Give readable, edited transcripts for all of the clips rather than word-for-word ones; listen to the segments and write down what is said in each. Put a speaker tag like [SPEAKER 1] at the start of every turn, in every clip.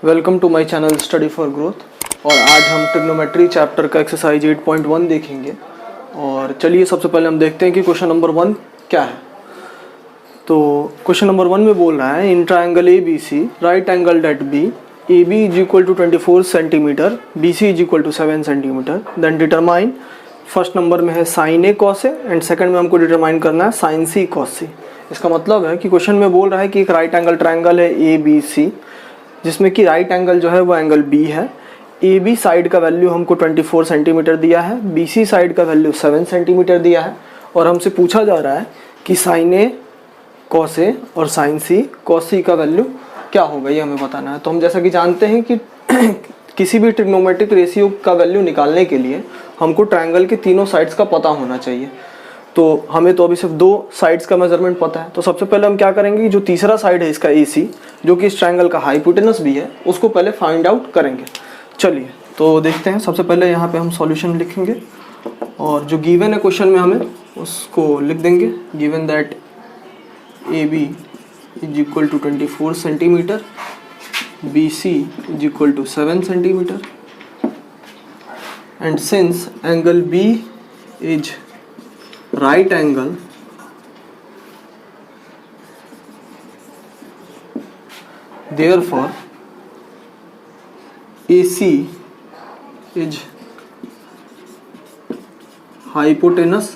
[SPEAKER 1] Welcome to my channel study for growth. और आज हम ट्रिग्नोमेट्री चैप्टर का एक्सरसाइज 8.1 देखेंगे। और चलिए सबसे पहले हम देखते हैं कि क्वेश्चन नंबर 1 क्या है। तो क्वेश्चन नंबर 1 में बोल रहा है in triangle A B C right angle at B A B is equal to 24 centimetre B C is equal to 7 centimetre then determine. First number में है sine A cos A and second में हमको determine करना है sign सी cos सी। इसका मतलब है कि क्वेश्चन में बोल रहा है कि एक राइट एंगल ट्राइंगल है ए बी सी जिसमें कि राइट एंगल जो है वो एंगल बी है। ए बी साइड का वैल्यू हमको 24 सेंटीमीटर दिया है, बी सी साइड का वैल्यू 7 सेंटीमीटर दिया है और हमसे पूछा जा रहा है कि साइन ए कॉस ए और साइन सी कॉस सी का वैल्यू क्या होगा, ये हमें बताना है। तो हम जैसा कि जानते हैं कि किसी भी ट्रिग्नोमेट्रिक रेशियो का वैल्यू निकालने के लिए हमको ट्राइंगल के तीनों साइड्स का पता होना चाहिए। तो हमें तो अभी सिर्फ 2 साइड्स का मेजरमेंट पता है। तो सबसे पहले हम क्या करेंगे कि जो तीसरा साइड है इसका AC जो कि इस ट्रायंगल का हाइपोटेनस भी है उसको पहले फाइंड आउट करेंगे। चलिए तो देखते हैं। सबसे पहले यहाँ पे हम सॉल्यूशन लिखेंगे और जो गिवन है क्वेश्चन में हमें उसको लिख देंगे। Given that AB is equal to 24 centimetre BC is equal to 7 centimetre and since angle B is right angle therefore AC is hypotenuse।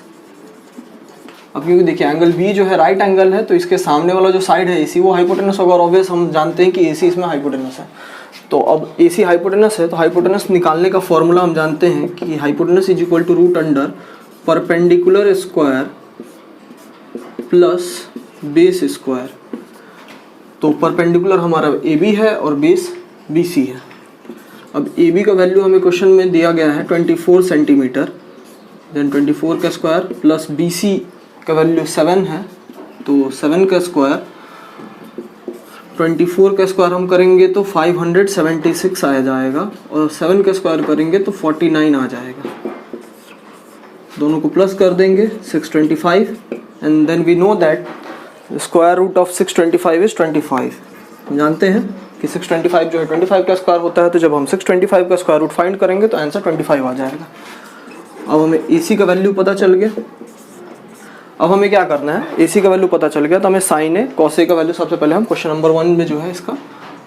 [SPEAKER 1] अब क्योंकि देखिए एंगल B जो है राइट एंगल है तो इसके सामने वाला जो साइड है AC वो हाइपोटेनस होगा और ऑब्वियस हम जानते हैं कि AC इसमें हाइपोटेनस है। तो अब AC हाइपोटेनस है तो हाइपोटेनस निकालने का फॉर्मूला हम जानते हैं कि hypotenuse is equal to root under perpendicular square plus base square. तो परपेंडिकुलर हमारा AB है और बेस BC है। अब AB का वैल्यू हमें क्वेश्चन में दिया गया है 24 सेंटीमीटर देन 24 का स्क्वायर प्लस BC का वैल्यू 7 है तो 7 का स्क्वायर 24 का स्क्वायर हम करेंगे तो 576 आ जाएगा और 7 का स्क्वायर करेंगे तो 49 आ जाएगा। दोनों को प्लस कर देंगे 625 and then we know that square root of 625 is 25। हम जानते हैं कि 625 जो है 25 का स्क्वायर होता है। तो जब हम 625 का स्क्वायर रूट फाइंड करेंगे तो आंसर 25 आ जाएगा। अब हमें AC का वैल्यू पता चल गया। अब हमें क्या करना है, AC का वैल्यू पता चल गया तो हमें साइन ए कॉस ए का वैल्यू सबसे पहले हम क्वेश्चन नंबर 1 में जो है इसका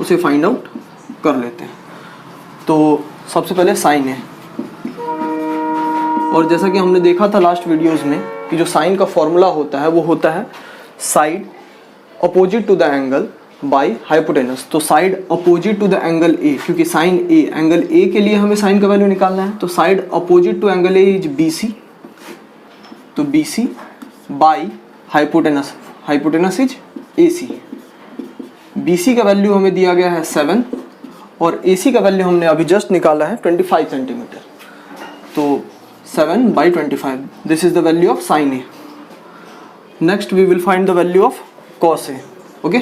[SPEAKER 1] उसे फाइंड आउट कर लेते हैं। तो सबसे पहले साइन ए, और जैसा कि हमने देखा था लास्ट वीडियोस में कि जो साइन का फॉर्मूला होता है वो होता है side opposite to the angle by hypotenuse. तो side opposite to the angle A, क्योंकि साइन ए एंगल ए के लिए हमें साइन का वैल्यू निकालना है। तो side opposite to angle A is BC, तो BC by hypotenuse, hypotenuse is AC। BC का वैल्यू हमें दिया गया है 7 और AC का वैल्यू हमने अभी जस्ट निकाला है 25 सेंटीमीटर। तो 7 by 25, this is the value of sin A. Next we will find the value of cos A. Okay,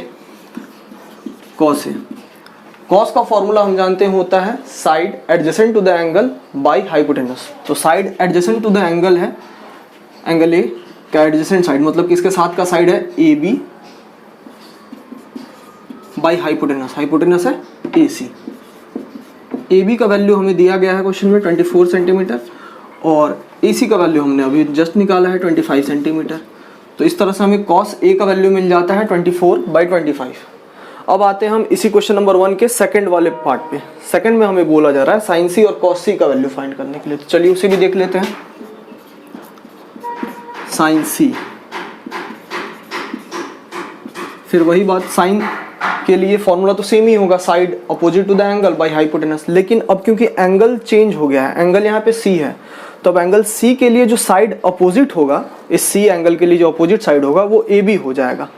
[SPEAKER 1] cos A, cos का फॉर्मूला हम जानते हैं होता है side adjacent to the angle by hypotenuse. तो side adjacent to the angle है angle A का adjacent side, मतलब कि इसके साथ का साइड है AB बाय हाइपोटेनस, हाइपोटेनस है AC। AB का वैल्यू हमें दिया गया है क्वेश्चन में 24 सेंटीमीटर और AC का वैल्यू हमने अभी जस्ट निकाला है 25 सेंटीमीटर। तो इस तरह से हमें cos A का वैल्यू मिल जाता है 24 by 25। अब आते हैं हम इसी क्वेश्चन नंबर 1 के सेकंड वाले पार्ट पे। सेकंड में हमें बोला जा रहा है साइन C और cos C का वैल्यू फाइंड करने के लिए। तो चलिए उसे भी देख लेते हैं। साइन C, फिर वही बात, साइन के लिए फॉर्मूला तो सेम ही होगा side opposite to the angle by hypotenuse. लेकिन अब क्योंकि एंगल चेंज हो गया है, एंगल यहाँ पे C है, तो अब एंगल C के लिए जो साइड अपोजिट होगा, इस C एंगल के लिए जो अपोजिट साइड होगा वो AB हो जाएगा।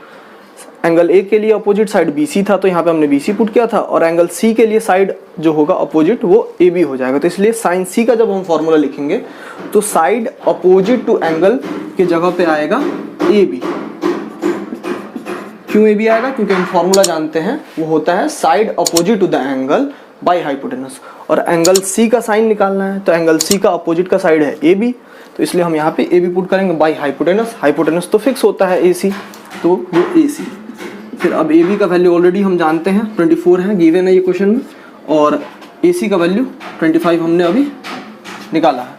[SPEAKER 1] एंगल A के लिए अपोजिट साइड BC था तो यहाँ पे हमने BC पुट किया था और एंगल C के लिए साइड जो होगा अपोजिट वो AB हो जाएगा। तो इसलिए साइन C का जब हम फॉर्मूला लिखेंगे तो साइड अपोजिट टू एंगल की जगह पे आएगा AB। क्यों AB आएगा? क्योंकि हम फॉर्मूला जानते हैं वो होता है side opposite to the angle by hypotenuse और एंगल C का साइन निकालना है तो एंगल C का अपोजिट का साइड है AB। तो इसलिए हम यहाँ पे AB पुट करेंगे बाय हाइपोटेनस। हाइपोटेनस तो फिक्स होता है AC, तो वो AC। फिर अब ए बी का वैल्यू ऑलरेडी हम जानते हैं 24 है, गिवन है ये क्वेश्चन में, और ए सी का वैल्यू 25 हमने अभी निकाला है।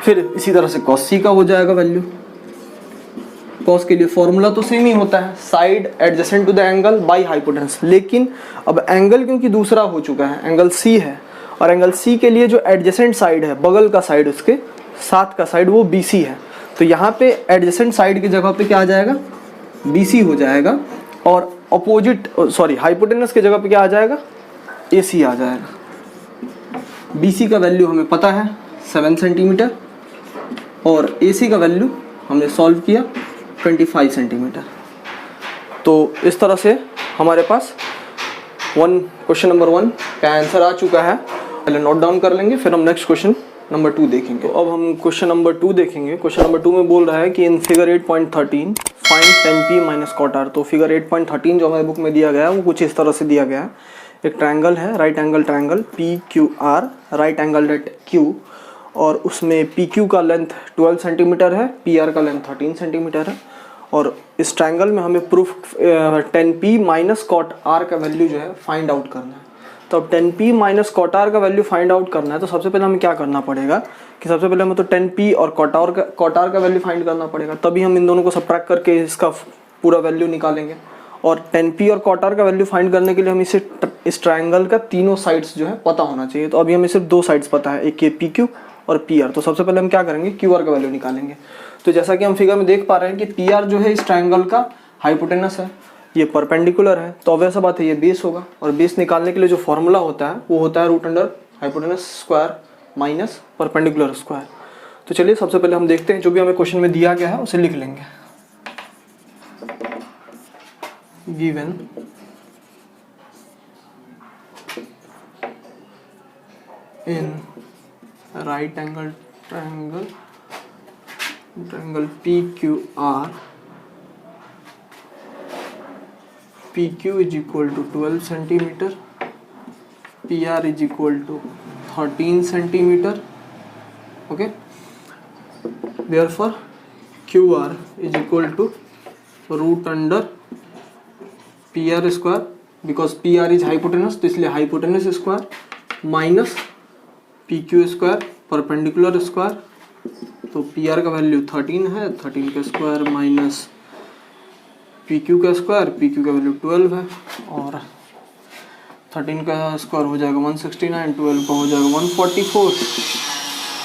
[SPEAKER 1] फिर इसी तरह से कॉस सी का हो जाएगा वैल्यू। कॉस के लिए फॉर्मूला तो सेम ही होता है, side adjacent to the angle by hypotenuse, लेकिन अब एंगल क्योंकि दूसरा हो चुका है, एंगल सी है, और एंगल सी के लिए जो एडजेसेंट साइड है, बगल का साइड, उसके साथ का साइड, वो बी सी है। तो यहाँ पे एडजेसेंट साइड की जगह पे क्या आ जाएगा, बी सी हो जाएगा, और अपोजिट हाइपोटेनस की जगह पे क्या आ जाएगा, ए सी आ जाएगा। बी सी का वैल्यू हमें पता है 7 सेंटीमीटर, और ए सी का वैल्यू हमने सॉल्व किया 25 सेंटीमीटर। तो इस तरह से हमारे पास क्वेश्चन नंबर 1 का आंसर आ चुका है। पहले नोट डाउन कर लेंगे, फिर हम नेक्स्ट क्वेश्चन नंबर 2 देखेंगे। तो अब हम क्वेश्चन नंबर 2 देखेंगे। क्वेश्चन नंबर 2 में बोल रहा है कि in figure 8.13 find 10p minus cot R. तो फिगर 8.13 जो हमारे बुक में दिया गया है वो कुछ इस तरह से दिया गया है। एक ट्रायंगल है, right angle triangle PQR, right angle at Q, और उसमें PQ का लेंथ 12 सेंटीमीटर है, PR का लेंथ 13 सेंटीमीटर है, और इस ट्रायंगल में हमें proof 10p minus cot R का वैल्यू जो है फाइंड आउट करना है। तो अब 10p माइनस कॉट आर का वैल्यू फाइंड आउट करना है, तो सबसे पहले हमें क्या करना पड़ेगा कि सबसे पहले हमें तो 10p और कॉट आर का वैल्यू फाइंड करना पड़ेगा, तभी हम इन दोनों को सबट्रैक्ट करके इसका पूरा वैल्यू निकालेंगे। और 10p और कॉट आर का वैल्यू फाइंड करने के लिए हमें इस ट्रायंगल का तीनों साइड्स जो है पता होना चाहिए। तो अभी हमें सिर्फ 2 साइड्स पता है, एक ये PQ और PR। तो सबसे पहले हम क्या करेंगे, QR का वैल्यू निकालेंगे। तो जैसा कि हम फिगर में देख पा रहे हैं कि PR जो है इस ट्रायंगल का हाइपोटेनस है, ये परपेंडिकुलर है, तो वैसा बात है ये बेस होगा, और बेस निकालने के लिए जो फॉर्मूला होता है वो होता है root under hypotenuse square minus perpendicular square. तो चलिए सबसे पहले हम देखते हैं, जो भी हमें क्वेश्चन में दिया गया है उसे लिख लेंगे। Given in right angle triangle PQR, PQ is equal to 12 centimeter, PR is equal to 13 centimeter. Okay, therefore QR is equal to root under PR square, because PR is hypotenuse, तो इसलिए hypotenuse square minus PQ square perpendicular square. तो PR का value 13 है, 13 का square minus PQ का square, PQ का value 12 है, और 13 का स्क्वायर हो जाएगा 169, 12 का हो जाएगा 144,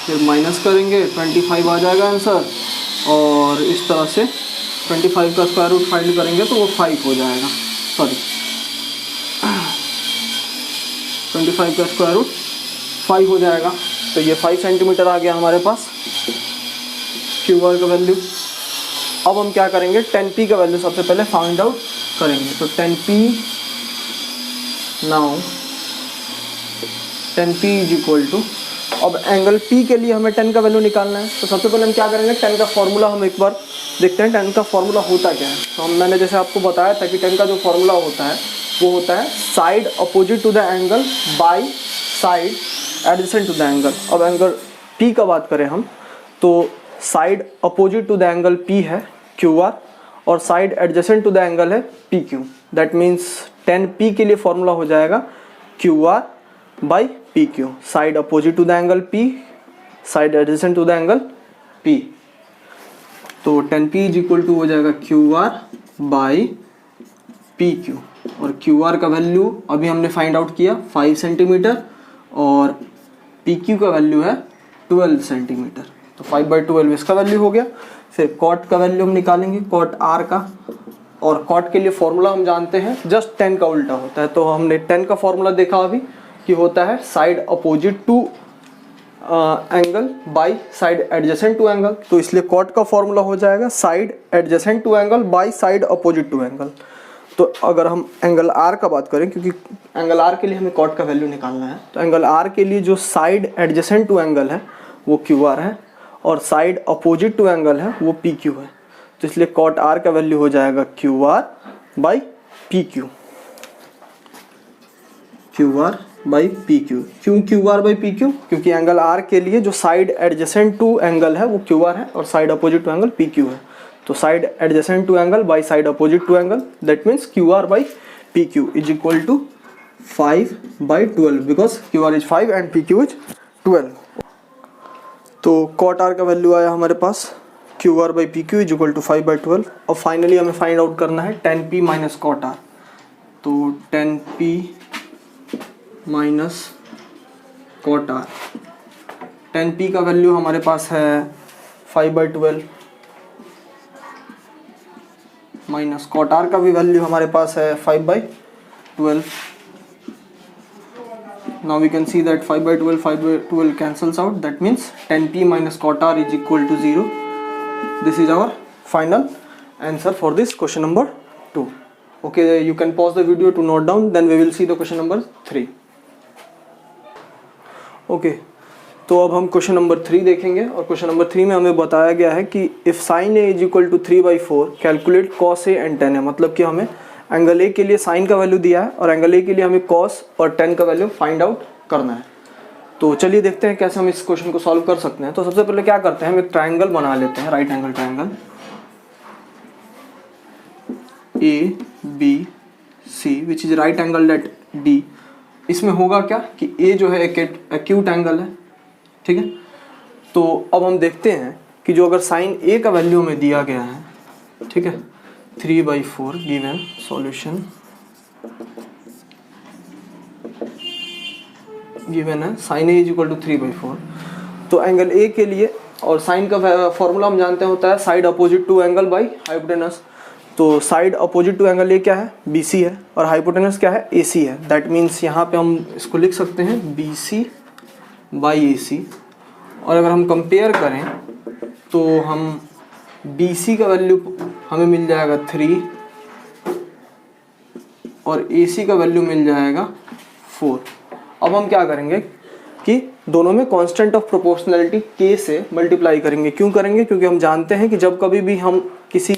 [SPEAKER 1] फिर माइनस करेंगे 25 आ जाएगा आंसर, और इस तरह से 25 का स्क्वायर रूट फाइंड करेंगे तो वो 5 हो जाएगा, 25 का स्क्वायर रूट 5 हो जाएगा। तो ये 5 सेंटीमीटर आ गया हमारे पास QR का वैल्यू। अब हम क्या करेंगे, 10p का वैल्यू सबसे पहले फाइंड आउट करेंगे। तो 10p now 10p is equal to, अब एंगल P के लिए हमें 10 का वैल्यू निकालना है। तो सबसे पहले हम क्या करेंगे, 10 का फॉर्मूला हम एक बार देखते हैं 10 का फॉर्मूला होता क्या है। तो मैंने जैसे आपको बताया था कि 10 का जो फॉर्मूला होता है वो होता है side opposite to the angle by side adjacent to the angle. अब एंगल P का बात करें हम, तो side opposite to the angle P है QR, और side adjacent to the angle है PQ। दैट मीन्स 10p के लिए फॉर्मूला हो जाएगा QR by PQ, side opposite to the angle P, side adjacent to the angle P। तो 10p is equal to हो जाएगा QR बाई PQ, और QR का वैल्यू अभी हमने फाइंड आउट किया 5 सेंटीमीटर, और PQ का वैल्यू है 12 सेंटीमीटर। तो 5/12 इसका वैल्यू हो गया। फिर कॉट का वैल्यू हम निकालेंगे, कॉट R का, और कॉट के लिए फॉर्मूला हम जानते हैं जस्ट 10 का उल्टा होता है। तो हमने 10 का फॉर्मूला देखा अभी कि होता है side opposite to angle by side adjacent to angle. तो इसलिए कॉट का फॉर्मूला हो जाएगा side adjacent to angle by side opposite to angle. तो अगर हम एंगल R का बात करें, क्योंकि एंगल R के लिए हमें कॉट का वैल्यू निकालना है, तो एंगल R के लिए जो साइड एडजेसेंट टू एंगल है वो QR है, और साइड अपोजिट टू एंगल है वो PQ है। तो इसलिए कॉट R का वैल्यू हो जाएगा QR by PQ, QR by PQ। क्यों QR बाई PQ? क्योंकि एंगल R के लिए जो साइड एडजेसेंट टू एंगल है वो QR है, और side opposite to angle PQ है। तो side adjacent to angle by side opposite to angle, that means Q R by P Q is equal to 5/12 because Q R is 5 and P Q is 12। तो cot R का value आया हमारे पास Q R by P Q is equal to 5/12। और finally हमें find out करना है 10p minus cot R. तो 10p minus cot are, 10p का वैल्यू हमारे पास है 5/12 माइनस कॉट आर का भी वैल्यू हमारे पास है 5/12। Now we can see that 5/12 cancels out, that means 10p minus cot r is equal to 0. This is our final answer for this question number 2. Okay, you can pause the video to note down, then we will see the question number 3. Okay, तो अब हम question number 3 देखेंगे और question number 3 में हमें बताया गया है कि if sine A is equal to 3/4 calculate cos A and tan A. मतलब कि हमें एंगल ए के लिए साइन का वैल्यू दिया है और एंगल ए के लिए हमें कॉस और टेन का वैल्यू फाइंड आउट करना है। तो चलिए देखते हैं कैसे हम इस क्वेश्चन को सॉल्व कर सकते हैं। तो सबसे पहले क्या करते हैं, हम एक ट्राइंगल बना लेते हैं, right angle triangle A B C which is right angle at D. इसमें होगा क्या कि ए जो है एक एक्यूट एंगल है, ठीक है। तो अब हम देखते हैं कि जो अगर साइन ए का वैल्यू हमें दिया गया है, ठीक है, 3/4 गिवन सॉल्यूशन गिवन है sine A is equal to 3/4। तो एंगल ए के लिए, और साइन का फॉर्मूला हम जानते हैं होता है side opposite to angle by hypotenuse. तो side opposite to angle A क्या है, BC है, और हाइपोटेनस क्या है, AC है। दैट मीन्स यहाँ पे हम इसको लिख सकते हैं BC बाई AC। और अगर हम कंपेयर करें तो हम BC का वैल्यू हमें मिल जाएगा 3 और AC का वैल्यू मिल जाएगा 4। अब हम क्या करेंगे कि दोनों में कांस्टेंट ऑफ प्रोपोर्शनैलिटी K से मल्टीप्लाई करेंगे। क्यों करेंगे, क्योंकि हम जानते हैं कि जब कभी भी हम किसी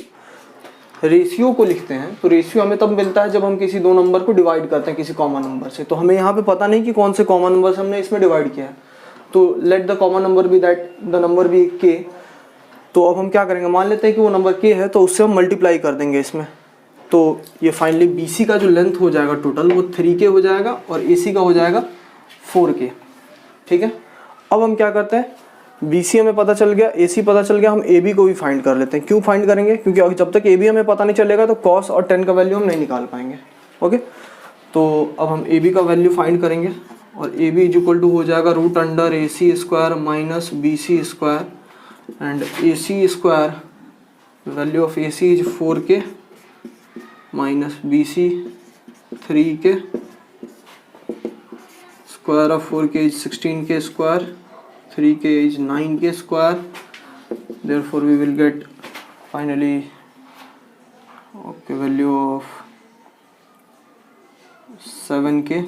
[SPEAKER 1] रेशियो को लिखते हैं तो रेशियो हमें तब मिलता है जब हम किसी दो नंबर को डिवाइड करते हैं किसी कॉमन नंबर से। तो हमें यहाँ पे पता नहीं कि कौन से कॉमन नंबर से हमने इसमें डिवाइड किया है, तो let the common number be that the number be K। तो अब हम क्या करेंगे, मान लेते हैं कि वो नंबर K है, तो उससे हम मल्टीप्लाई कर देंगे इसमें। तो ये फाइनली BC का जो लेंथ हो जाएगा टोटल वो 3K हो जाएगा और AC का हो जाएगा 4K, ठीक है। अब हम क्या करते हैं, BC हमें पता चल गया, AC पता चल गया, हम AB को भी फाइंड कर लेते हैं। क्यों फाइंड करेंगे, क्योंकि जब तक AB हमें पता नहीं चलेगा तो cos और tan का वैल्यू हम नहीं निकाल पाएंगे। ओके, तो अब हम AB का वैल्यू फाइंड करेंगे और AB इज इक्वल टू हो जाएगा √AC² minus BC square and AC square, value of AC is 4K minus BC 3K, square of 4K is 16K square, 3K is 9K square, therefore we will get finally value of 7K,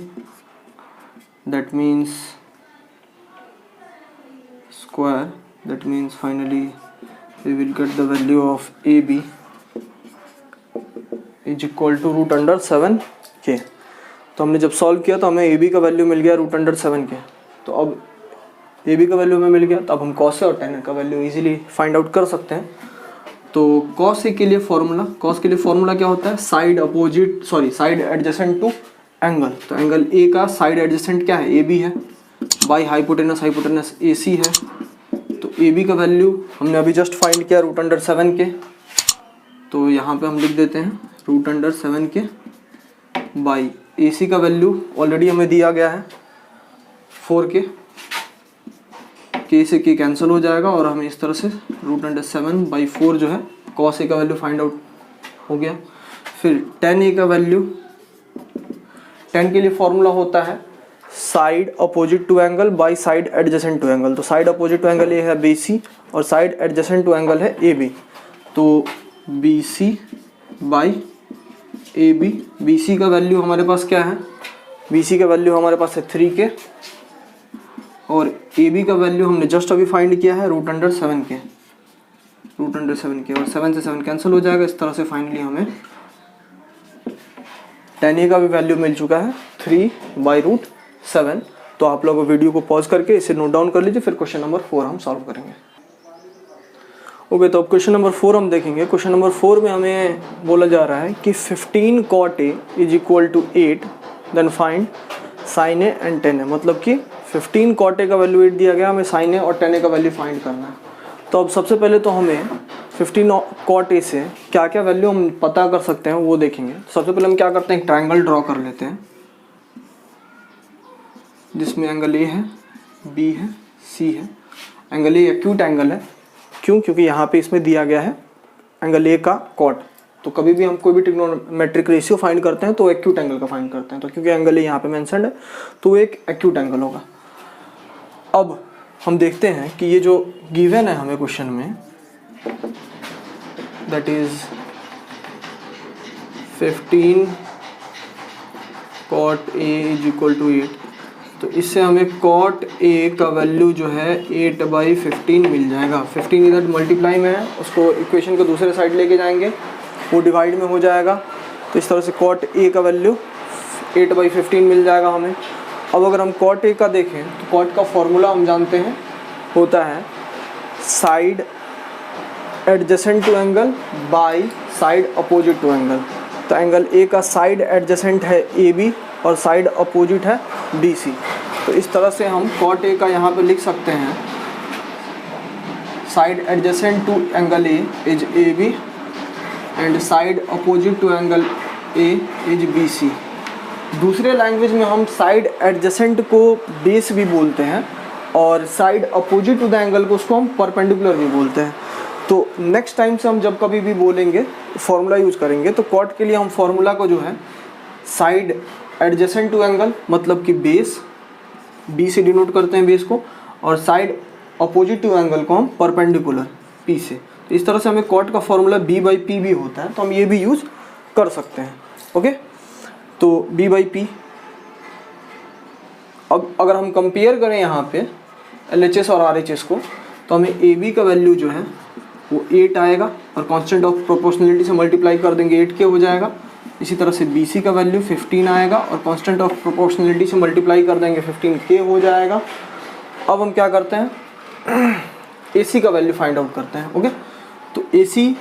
[SPEAKER 1] that means square, that means finally we will get the value of AB is equal to √7K। तो हमने जब solve किया तो हमें AB का value मिल गया √7K। तो अब AB का वैल्यू हमें मिल गया, तो अब हम cos A और tan A का वैल्यू इजीली फाइंड आउट कर सकते हैं। तो cos A के लिए फॉर्मूला क्या होता है, साइड एडजेसेंट टू एंगल। तो एंगल A का साइड एडजेसेंट क्या है, AB है, बाई हाइपोटेनस AC है। तो AB का वैल्यू हमने अभी जस्ट फाइंड किया √7K, तो यहाँ पे हम लिख देते हैं √7K बाई AC का वैल्यू ऑलरेडी हमें दिया गया है 4K, K से K कैंसिल हो जाएगा और हमें इस तरह से √7/4 जो है cos A का वैल्यू फाइंड आउट हो गया। फिर tan A का वैल्यू, tan के लिए फॉर्मूला होता है side opposite to angle by side adjacent to angle. तो side opposite to angle A है BC और साइड एडजेसेंट टू एंगल है AB। तो BC बाई AB, BC का वैल्यू हमारे पास क्या है, BC का वैल्यू हमारे पास है 3K और AB का वैल्यू हमने जस्ट अभी फाइंड किया है √7K और 7 से 7 कैंसिल हो जाएगा। इस तरह से फाइनली हमें tan A का भी वैल्यू मिल चुका है 3/√7। तो आप लोग वीडियो को पॉज करके इसे नोट डाउन कर लीजिए, फिर क्वेश्चन नंबर 4 हम सॉल्व करेंगे। ओके, तो अब क्वेश्चन नंबर 4 हम देखेंगे। क्वेश्चन नंबर 4 में हमें बोला जा रहा है कि 15 cot A is equal to 8, then find sin A and tan A। मतलब कि 15 cot A का वैल्यू 8 दिया गया, हमें sin A और tan A का वैल्यू फाइंड करना है। तो अब सबसे पहले तो हमें 15 cot A से क्या क्या वैल्यू हम पता कर सकते हैं वो देखेंगे। सबसे पहले हम क्या करते हैं, एक ट्राइंगल ड्रॉ कर लेते हैं जिसमें एंगल A है, B है, C है। एंगल A एक्यूट एंगल है, क्यों? क्योंकि यहाँ पे इसमें दिया गया है एंगल A का कॉट। तो कभी भी हम कोई भी ट्रिग्नोमेट्रिक रेशियो फाइंड करते हैं तो एक्यूट एंगल का फाइंड करते हैं। तो क्योंकि एंगल A यहाँ पे मेंशन्ड है तो एक एक्यूट एंगल होगा। अब हम देखते हैं कि ये जो गिवन है हमें क्वेश्चन में, that is 15 cot A is equal to 8। तो इससे हमें cot A का वैल्यू जो है 8/15 मिल जाएगा। 15 इधर मल्टीप्लाई में है, उसको इक्वेशन के दूसरे साइड लेके जाएंगे, वो डिवाइड में हो जाएगा। तो इस तरह से cot A का वैल्यू 8/15 मिल जाएगा हमें। अब अगर हम cot A का देखें तो cot का फॉर्मूला हम जानते हैं, होता है side adjacent to angle by side opposite to angle. तो एंगल A का साइड एडजेसेंट है AB और साइड अपोजिट है BC। तो इस तरह से हम cot A का यहाँ पे लिख सकते हैं, side adjacent to angle A is AB and side opposite to angle A is BC। दूसरे लैंग्वेज में हम साइड एडजेसेंट को बेस भी बोलते हैं और side opposite to the angle को उसको हम परपेंडिकुलर भी बोलते हैं। तो नेक्स्ट टाइम से हम जब कभी भी बोलेंगे फॉर्मूला यूज़ करेंगे तो कॉट के लिए हम फॉर्मूला को जो है साइड एडजेसेंट टू एंगल मतलब कि बेस, बी से डिनोट करते हैं बेस को, और साइड अपोजिट टू एंगल को हम परपेंडिकुलर पी से। तो इस तरह से हमें कॉट का फॉर्मूला B/P भी होता है, तो हम ये भी यूज़ कर सकते हैं। ओके, तो B/P। अब अगर हम कंपेयर करें यहाँ पे LHS और RHS को, तो हमें AB का वैल्यू जो है वो 8 आएगा और कांस्टेंट ऑफ प्रोपोर्शनलिटी से मल्टीप्लाई कर देंगे 8K हो जाएगा। इसी तरह से BC का वैल्यू 15 आएगा और कांस्टेंट ऑफ प्रोपोर्शनलिटी से मल्टीप्लाई कर देंगे 15K हो जाएगा। अब हम क्या करते हैं, AC का वैल्यू फाइंड आउट करते हैं। ओके, तो AC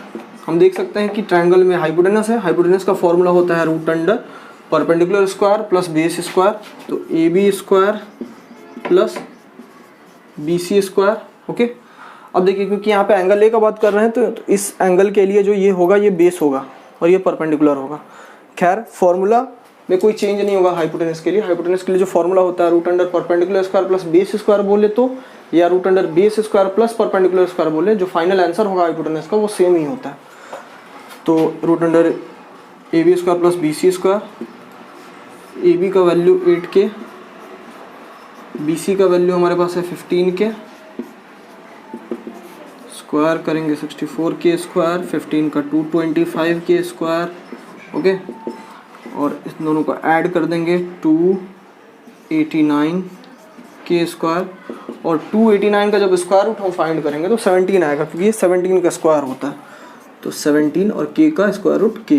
[SPEAKER 1] हम देख सकते हैं कि ट्रायंगल में हाइपोटेनस है, हाइपोटेनस का फॉर्मूला होता है root under perpendicular square plus base square. तो AB square plus BC square. Okay, अब देखिए क्योंकि यहाँ पे एंगल A का बात कर रहे हैं तो इस एंगल के लिए जो ये होगा ये बेस होगा और ये परपेंडिकुलर होगा। खैर फॉर्मूला में कोई चेंज नहीं होगा हाइपोटेनस के लिए। हाइपोटेनस के लिए जो फॉर्मूला होता है root under perpendicular square plus base square बोले तो, या root under base square plus perpendicular square बोले, जो फाइनल आंसर होगा हाइपोटेनस का वो सेम ही होता है। तो root under AB square plus BC square, AB का वैल्यू 8K, BC का वैल्यू हमारे पास है 15K, स्क्वायर करेंगे 64K स्क्वायर, 15 का 225K स्क्वायर। ओके, और इस दोनों को ऐड कर देंगे 289K स्क्वायर, और 289 का जब स्क्वायर रूट हम फाइंड करेंगे तो 17 आएगा क्योंकि ये 17 का स्क्वायर होता है। तो 17 और K का square root K,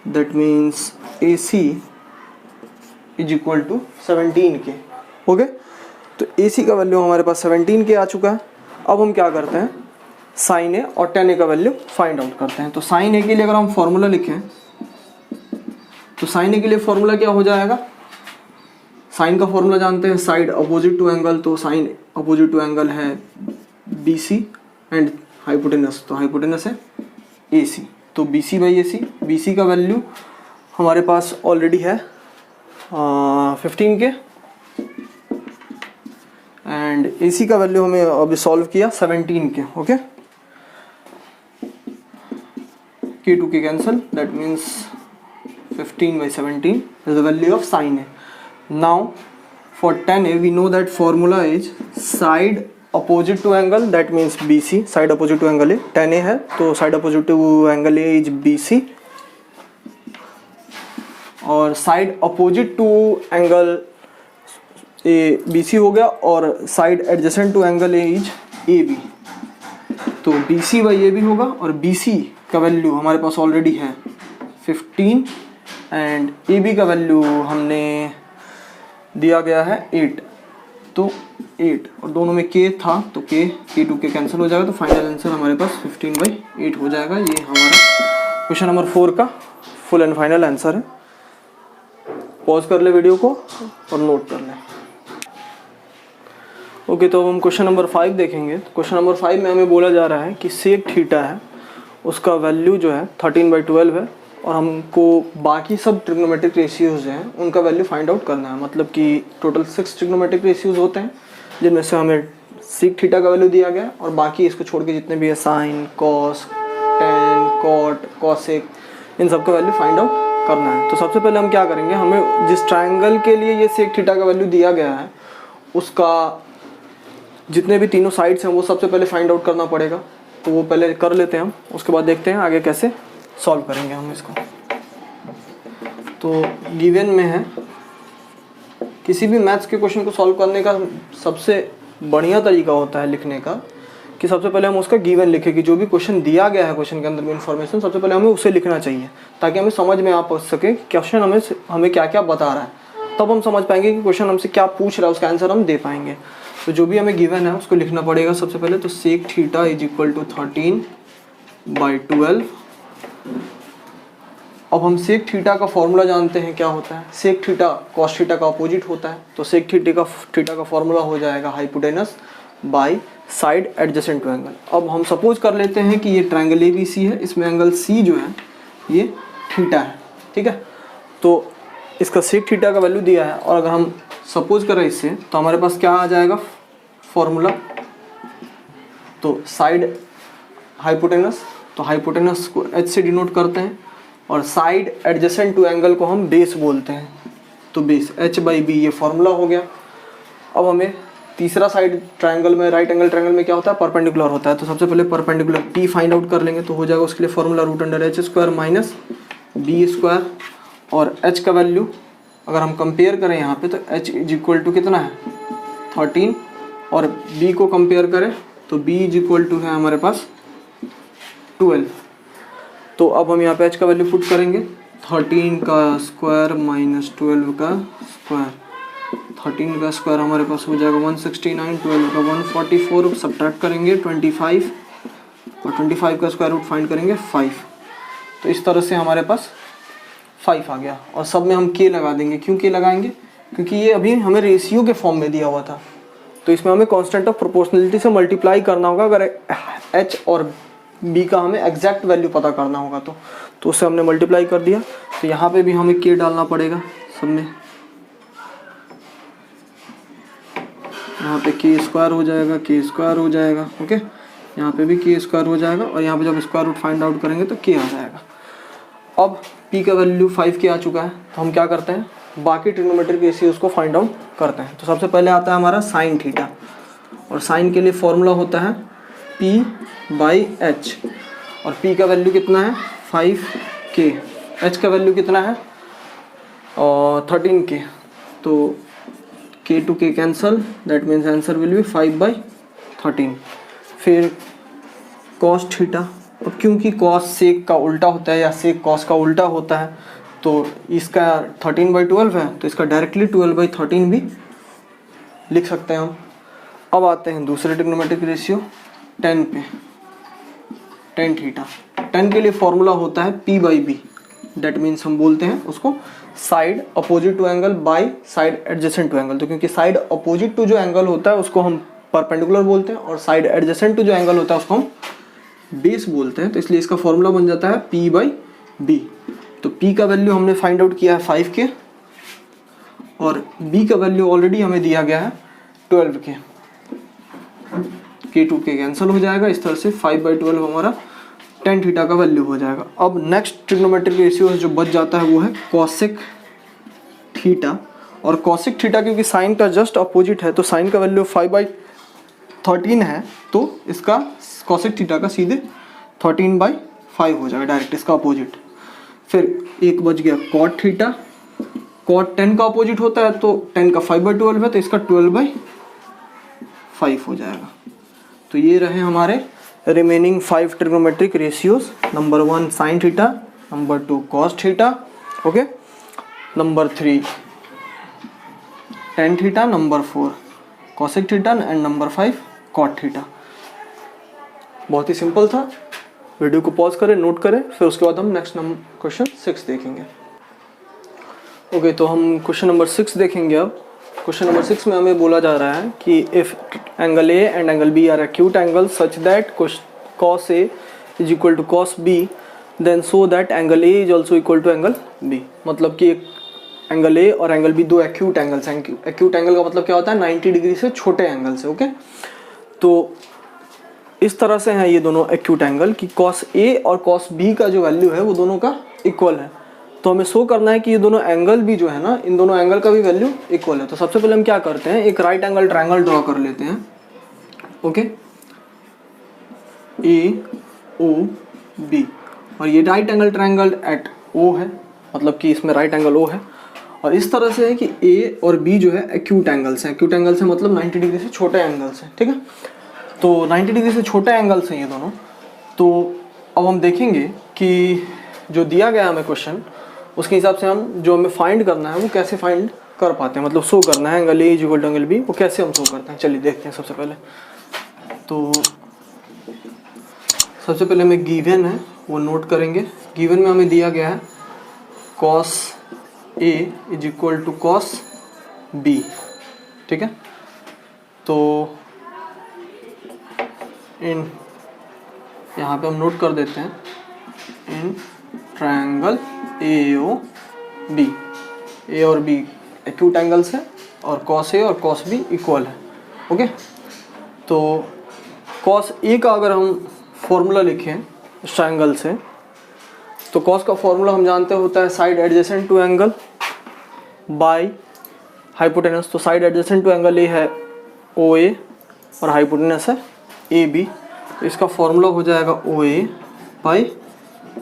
[SPEAKER 1] that means AC is equal to 17K। Okay, तो AC का वैल्यू हमारे पास 17K आ चुका है। अब हम क्या करते हैं, साइन A और tan A का वैल्यू फाइंड आउट करते हैं। तो साइन A के लिए अगर हम फॉर्मूला लिखें तो साइन A के लिए फॉर्मूला क्या हो जाएगा, साइन का फॉर्मूला जानते हैं साइड अपोजिट टू एंगल। तो साइन अपोजिट टू एंगल है BC एंड हाइपोटेनस, तो हाइपोटेनस है AC। तो BC/AC, BC का वैल्यू हमारे पास ऑलरेडी है 15K एंड AC का वैल्यू हमें अभी सॉल्व किया 17K। Okay, K to K cancel, that means 15/17 is the value of sin A. Now for tan A we know that formula is side opposite to angle, that means BC, side opposite to angle A। tan A है तो side opposite to angle A is BC, और side opposite to angle A BC हो गया और side adjacent to angle A is AB। तो BC/AB होगा और BC का वैल्यू हमारे पास ऑलरेडी है 15 एंड AB का वैल्यू हमने दिया गया है 8। तो 8 और दोनों में k था तो k2 के कैंसिल हो जाएगा, तो फाइनल आंसर हमारे पास 15/8 हो जाएगा। ये हमारा क्वेश्चन नंबर 4 का फुल एंड फाइनल आंसर है। पॉज कर ले वीडियो को और नोट कर ले। ओके, तो अब हम क्वेश्चन नंबर 5 देखेंगे। क्वेश्चन नंबर 5 में हमें बोला जा रहा है कि सेक थीटा है, उसका वैल्यू जो है 13/12 है और हमको बाकी सब ट्रिग्नोमेट्रिक रेशियोज हैं उनका वैल्यू फाइंड आउट करना है। मतलब कि टोटल 6 ट्रिग्नोमेट्रिक रेशियोज होते हैं जिनमें से हमें सेक थीटा का वैल्यू दिया गया है और बाकी इसको छोड़ के जितने भी है sine, cos, tan, cot, cosec, इन सब का वैल्यू फाइंड आउट करना है। तो सबसे पहले हम क्या करेंगे, हमें जिस ट्रायंगल के लिए ये सेक थीटा का वैल्यू दिया गया है उसका जितने भी तीनों साइड्स हैं वो सबसे पहले फाइंड आउट करना पड़ेगा। तो वो पहले कर लेते हैं हम, उसके बाद देखते हैं आगे कैसे सॉल्व करेंगे हम इसको। तो गिवन में है, किसी भी मैथ्स के क्वेश्चन को सॉल्व करने का सबसे बढ़िया तरीका होता है लिखने का कि सबसे पहले हम उसका गिवन लिखें कि जो भी क्वेश्चन दिया गया है क्वेश्चन के अंदर में इन्फॉर्मेशन सबसे पहले हमें उसे लिखना चाहिए ताकि हमें समझ में आ सके क्वेश्चन हमें क्या क्या बता रहा है। तब हम समझ पाएंगे कि क्वेश्चन हमसे क्या पूछ रहा है, उसका आंसर हम दे पाएंगे। तो जो भी हमें गिवन है उसको लिखना पड़ेगा सबसे पहले। तो sec theta is equal to 13/12। अब हम सेक थीटा का फॉर्मूला जानते हैं क्या होता है। सेक थीटा कॉस थीटा का अपोजिट होता है, तो सेक थीटा का फॉर्मूला हो जाएगा hypotenuse by side adjacent to angle. अब हम सपोज कर लेते हैं कि ये ट्रायंगल ABC है, इसमें एंगल C जो है ये थीटा है, ठीक है। तो इसका सेक थीटा का वैल्यू दिया है और अगर हम सपोज करें इससे तो हमारे पास क्या आ जाएगा फॉर्मूला। तो साइड हाइपोटेनस, तो हाइपोटेनस को H से डिनोट करते हैं और साइड एडजेसेंट टू एंगल को हम बेस बोलते हैं। तो बेस H/B ये फॉर्मूला हो गया। अब हमें तीसरा साइड ट्रायंगल में, राइट एंगल ट्रायंगल में क्या होता है, परपेंडिकुलर होता है। तो सबसे पहले परपेंडिकुलर T फाइंड आउट कर लेंगे। तो हो जाएगा उसके लिए फॉर्मूला √H² - B² और H का वैल्यू अगर हम कंपेयर करें यहाँ पे तो H इज इक्वल टू कितना है 13 और B को कंपेयर करें तो B इज इक्वल टू है हमारे पास 12। तो अब हम यहाँ पे H का वैल्यू पुट करेंगे 13 का स्क्वायर माइनस 12 का स्क्वायर। 13 का स्क्वायर हमारे पास हो जाएगा 169, 12 का 144, सब्ट्रैक्ट करेंगे 25 और 25 का स्क्वायर रूट फाइंड करेंगे 5। तो इस तरह से हमारे पास 5 आ गया और सब में हम k लगा देंगे। क्यों k लगाएंगे, क्योंकि ये अभी हमें रेशियो के फॉर्म में दिया हुआ था। तो इसमें हमें कांस्टेंट ऑफ प्रोपोर्शनलिटी से मल्टीप्लाई करना होगा अगर H और B का हमें एग्जैक्ट वैल्यू पता करना होगा। तो उससे हमने मल्टीप्लाई कर दिया। तो यहाँ पे भी हमें k डालना पड़ेगा सब में। यहाँ पे k² हो जाएगा, k² हो जाएगा, ओके। यहाँ पे भी k² हो जाएगा और यहाँ पे जब स्क्वायर रूट फाइंड आउट करेंगे तो k आ जाएगा। अब p का वैल्यू 5k आ चुका है तो हम क्या करते हैं, बाकी ट्रिग्नोमेट्रिक रेशियोज को फाइंड आउट करते हैं। तो सबसे पहले आता है हमारा साइन थीटा और साइन के लिए फॉर्मूला होता है P/H और P का वैल्यू कितना है 5k, H का वैल्यू कितना है और 13k। तो k to k cancel, that means answer will be 5/13। फिर कॉस थीटा, अब क्योंकि कॉस सेक का उल्टा होता है या सेक कॉस का उल्टा होता है तो इसका 13/12 है तो इसका डायरेक्टली 12/13 भी लिख सकते हैं हम। अब आते हैं दूसरे ट्रिग्नोमेट्रिक रेशियो 10 पे, tan थीटा। tan के लिए फॉर्मूला होता है P/B, दैट मीन्स हम बोलते हैं उसको side opposite to angle by side adjacent to angle. तो क्योंकि साइड अपोजिट टू जो एंगल होता है उसको हम परपेंडिकुलर बोलते हैं और साइड एडजेसेंट टू जो एंगल होता है उसको हम बेस बोलते हैं। तो इसलिए इसका फॉर्मूला बन जाता है P/B। तो P का वैल्यू हमने फाइंड आउट किया है 5k और B का वैल्यू ऑलरेडी हमें दिया गया है 12k। k2 के कैंसिल हो जाएगा, इस तरह से 5/12 हमारा tan थीटा का वैल्यू हो जाएगा। अब नेक्स्ट ट्रिग्नोमेट्रिक रेशियो जो बच जाता है वो है कॉसेक थीटा और कॉसेक थीटा क्योंकि साइन का जस्ट अपोजिट है तो साइन का वैल्यू 5/13 है तो इसका कॉसेक थीटा का सीधे 13/5 हो जाएगा, डायरेक्ट इसका अपोजिट। फिर एक बच गया कॉट थीटा, कॉट 10 का अपोजिट होता है तो 10 का 5/12 है तो इसका 12/5 हो जाएगा। तो ये रहे हमारे remaining 5 trigonometric ratios. Number 1 sine theta, number 2 cos theta, okay, number 3 tan theta, number 4 cosec theta and number 5 cot theta. बहुत ही सिंपल था। वीडियो को पॉज करें, नोट करें, फिर उसके बाद हम नेक्स्ट क्वेश्चन 6 देखेंगे। ओके, तो हम क्वेश्चन नंबर 6 देखेंगे अब। क्वेश्चन नंबर 6 में हमें बोला जा रहा है कि if angle A and angle B are acute angle such that cos A is equal to cos B then so that angle A is also equal to angle B। मतलब कि एक एंगल A और angle B दो acute angles हैं। Acute angle का मतलब क्या होता है? 90 डिग्री से छोटे एंगल से। ओके, तो इस तरह से हैं ये दोनों एक्यूट एंगल कि cos A और cos B का जो वैल्यू है वो दोनों का इक्वल है। तो हमें शो करना है कि ये दोनों एंगल भी जो है ना, इन दोनों एंगल का भी वैल्यू इक्वल है। तो सबसे पहले हम क्या करते हैं, एक राइट एंगल ट्रायंगल ड्रॉ कर लेते हैं। ओके, AOB, और ये right angle triangle eight O है, मतलब कि इसमें राइट एंगल O है। और इस तरह से है कि A और B जो है एक्यूट एंगल्स हैं। एक्यूट एंगल्स हैं मतलब 90 डिग्री से छोटे एंगल्स हैं। ठीक है, तो 90 डिग्री से छोटे एंगल्स हैं ये दोनों। तो अब हम देखेंगे कि जो दिया गया हमें क्वेश्चन, उसके हिसाब से हम जो हमें फाइंड करना है वो कैसे फाइंड कर पाते हैं, मतलब शो करना है angle A is equal to angle B, वो कैसे हम शो करते हैं। चलिए देखते हैं। सबसे पहले तो सबसे पहले हमें गिवन है वो नोट करेंगे। गिवन में हमें दिया गया है cos A is equal to cos B। ठीक है, तो इन यहाँ पे हम नोट कर देते हैं इन ट्रायंगल AOB, A और B एक्यूट एंगल्स है और cos A और cos B इक्वल है। ओके, तो cos A का अगर हम फॉर्मूला लिखें इस ट्रायंगल से, तो cos का फॉर्मूला हम जानते होता है side adjacent to angle by hypotenuse. तो side adjacent to angle A है OA और हाइपोटेनस है AB। इसका फॉर्मूला हो जाएगा OA बाई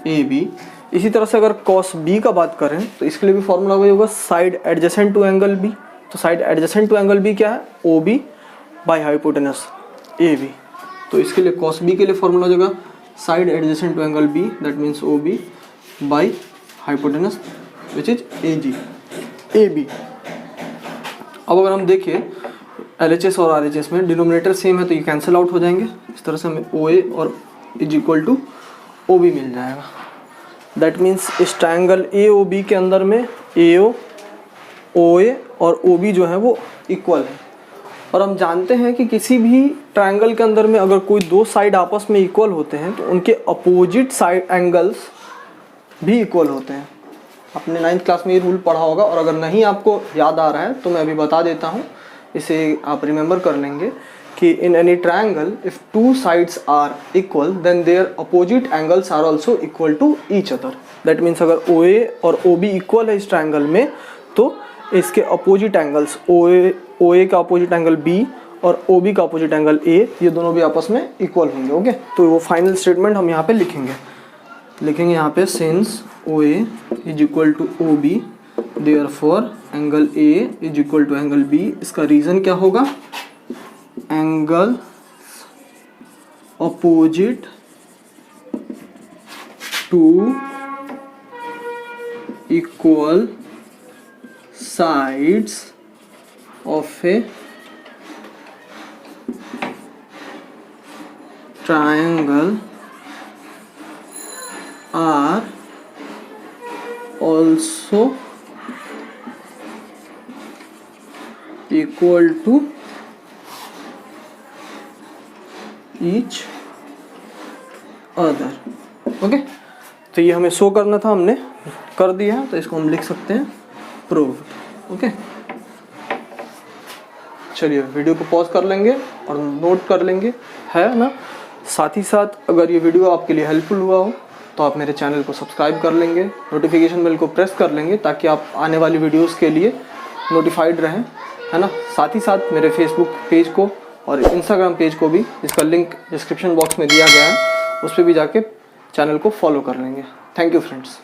[SPEAKER 1] AB। इसी तरह से अगर cos B का बात करें तो इसके लिए भी फॉर्मूला वही होगा side adjacent to angle B। तो side adjacent to angle B क्या है? OB by hypotenuse AB। तो इसके लिए cos B के लिए फॉर्मूला हो जाएगा side adjacent to angle B, that means OB by hypotenuse which is AB। अब अगर हम देखें LHS और RHS में डिनोमिनेटर सेम है तो ये कैंसिल आउट हो जाएंगे। इस तरह से हमें OA और इज इक्वल टू OB मिल जाएगा। दैट मीन्स इस ट्रायंगल AOB के अंदर में AO, OA और OB जो है वो इक्वल है। और हम जानते हैं कि किसी भी ट्रायंगल के अंदर में अगर कोई दो साइड आपस में इक्वल होते हैं तो उनके अपोजिट साइड एंगल्स भी इक्वल होते हैं। आपने 9th क्लास में ये रूल पढ़ा होगा, और अगर नहीं आपको याद आ रहा है तो मैं अभी बता देता हूँ, इसे आप रिमेंबर कर लेंगे कि in any triangle if two sides are equal then their opposite angles are also equal to each other. That means अगर OA और OB इक्वल है इस ट्रायंगल में तो इसके अपोजिट एंगल्स OA का अपोजिट एंगल B और OB का अपोजिट एंगल A, ये दोनों भी आपस में इक्वल होंगे। ओके, तो वो फाइनल स्टेटमेंट हम यहाँ पे लिखेंगे यहाँ पे since OA is equal to OB therefore angle A is equal to angle B। इसका रीज़न क्या होगा? Angle opposite to equal sides of a triangle are also equal to each other। Okay, तो ये हमें शो करना था, हमने कर दिया है, तो इसको हम लिख सकते हैं प्रूव्ड। ओके, चलिए वीडियो को पॉज कर लेंगे और नोट कर लेंगे, है ना। साथ ही साथ अगर ये वीडियो आपके लिए हेल्पफुल हुआ हो तो आप मेरे चैनल को सब्सक्राइब कर लेंगे, नोटिफिकेशन बेल को प्रेस कर लेंगे ताकि आप आने वाली वीडियोस के लिए नोटिफाइड रहें, है ना। साथ ही साथ मेरे फेसबुक पेज को और इंस्टाग्राम पेज को भी, जिसका लिंक डिस्क्रिप्शन बॉक्स में दिया गया है, उस पर भी जाके चैनल को फॉलो कर लेंगे। Thank you friends.